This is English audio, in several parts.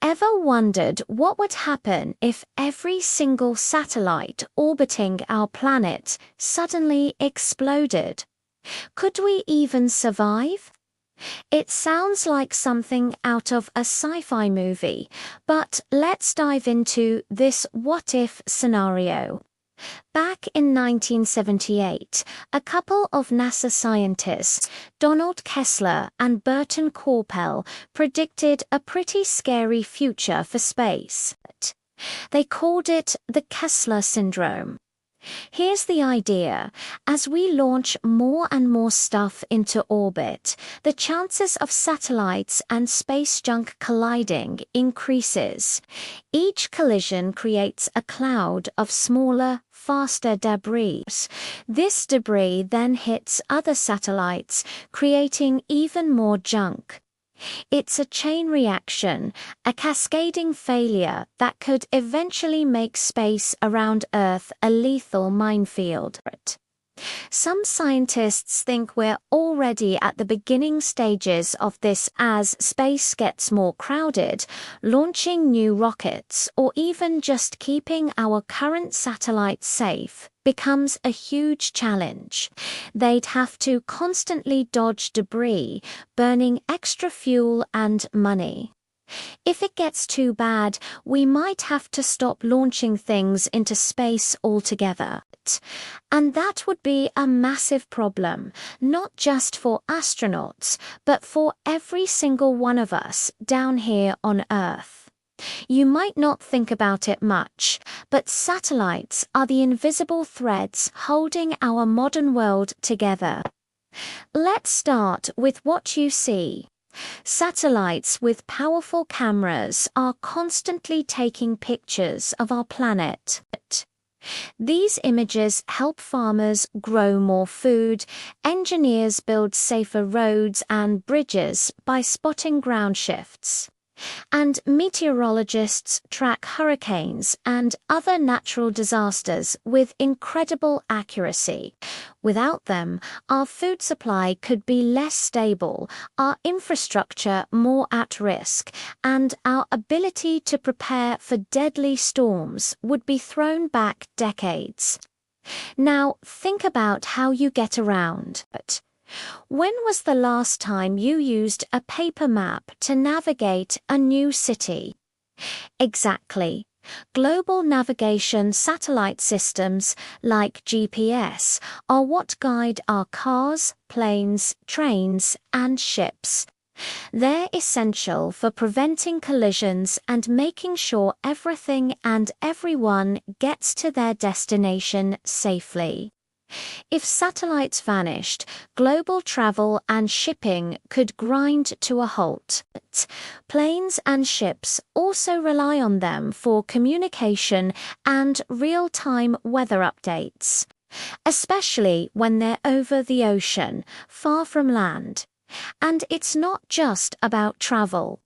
Ever wondered what would happen if every single satellite orbiting our planet suddenly exploded? Could we even survive? It sounds like something out of a sci-fi movie, but let's dive into this what-if scenario. Back in 1978, a couple of NASA scientists, Donald Kessler and Burton Corbell, predicted a pretty scary future for space. They called it the Kessler syndrome. Here's the idea. As we launch more and more stuff into orbit, the chances of satellites and space junk colliding increases. Each collision creates a cloud of smaller, faster debris. This debris then hits other satellites, creating even more junk. It's a chain reaction, a cascading failure that could eventually make space around Earth a lethal minefield. Some scientists think we're already at the beginning stages of this as space gets more crowded. Launching new rockets, or even just keeping our current satellites safe, becomes a huge challenge. They'd have to constantly dodge debris, burning extra fuel and money. If it gets too bad, we might have to stop launching things into space altogether. And that would be a massive problem, not just for astronauts, but for every single one of us down here on Earth. You might not think about it much, but satellites are the invisible threads holding our modern world together. Let's start with what you see. Satellites with powerful cameras are constantly taking pictures of our planet. These images help farmers grow more food, engineers build safer roads and bridges by spotting ground shifts, and meteorologists track hurricanes and other natural disasters with incredible accuracy. Without them, our food supply could be less stable, our infrastructure more at risk, and our ability to prepare for deadly storms would be thrown back decades. Now, think about how you get around. When was the last time you used a paper map to navigate a new city? Exactly. Global navigation satellite systems, like GPS, are what guide our cars, planes, trains, and ships. They're essential for preventing collisions and making sure everything and everyone gets to their destination safely. If satellites vanished, global travel and shipping could grind to a halt. Planes and ships also rely on them for communication and real-time weather updates, especially when they're over the ocean, far from land. And it's not just about travel.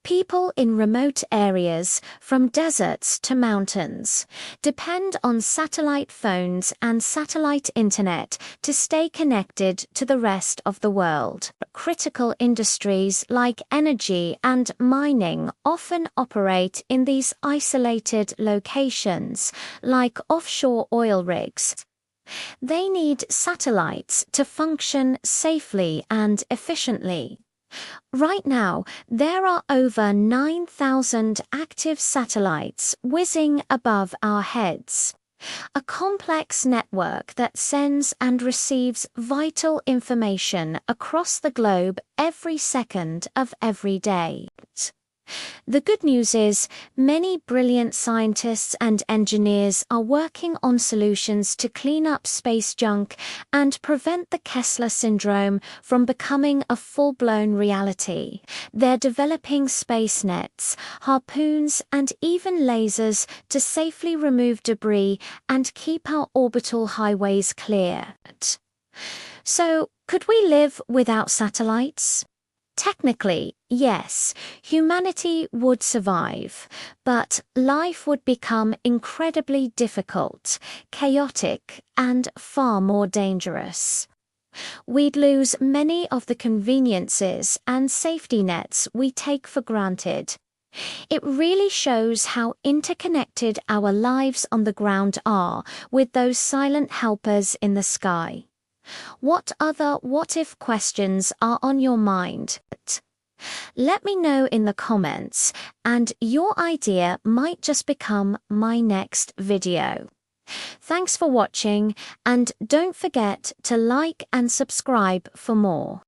People in remote areas, from deserts to mountains, depend on satellite phones and satellite internet to stay connected to the rest of the world. Critical industries like energy and mining often operate in these isolated locations, like offshore oil rigs. They need satellites to function safely and efficiently. Right now, there are over 9,000 active satellites whizzing above our heads. A complex network that sends and receives vital information across the globe every second of every day. The good news is, many brilliant scientists and engineers are working on solutions to clean up space junk and prevent the Kessler syndrome from becoming a full-blown reality. They're developing space nets, harpoons, and even lasers to safely remove debris and keep our orbital highways clear. So, could we live without satellites? Technically, yes, humanity would survive, but life would become incredibly difficult, chaotic, and far more dangerous. We'd lose many of the conveniences and safety nets we take for granted. It really shows how interconnected our lives on the ground are with those silent helpers in the sky. What other what-if questions are on your mind? Let me know in the comments, and your idea might just become my next video. Thanks for watching, and don't forget to like and subscribe for more.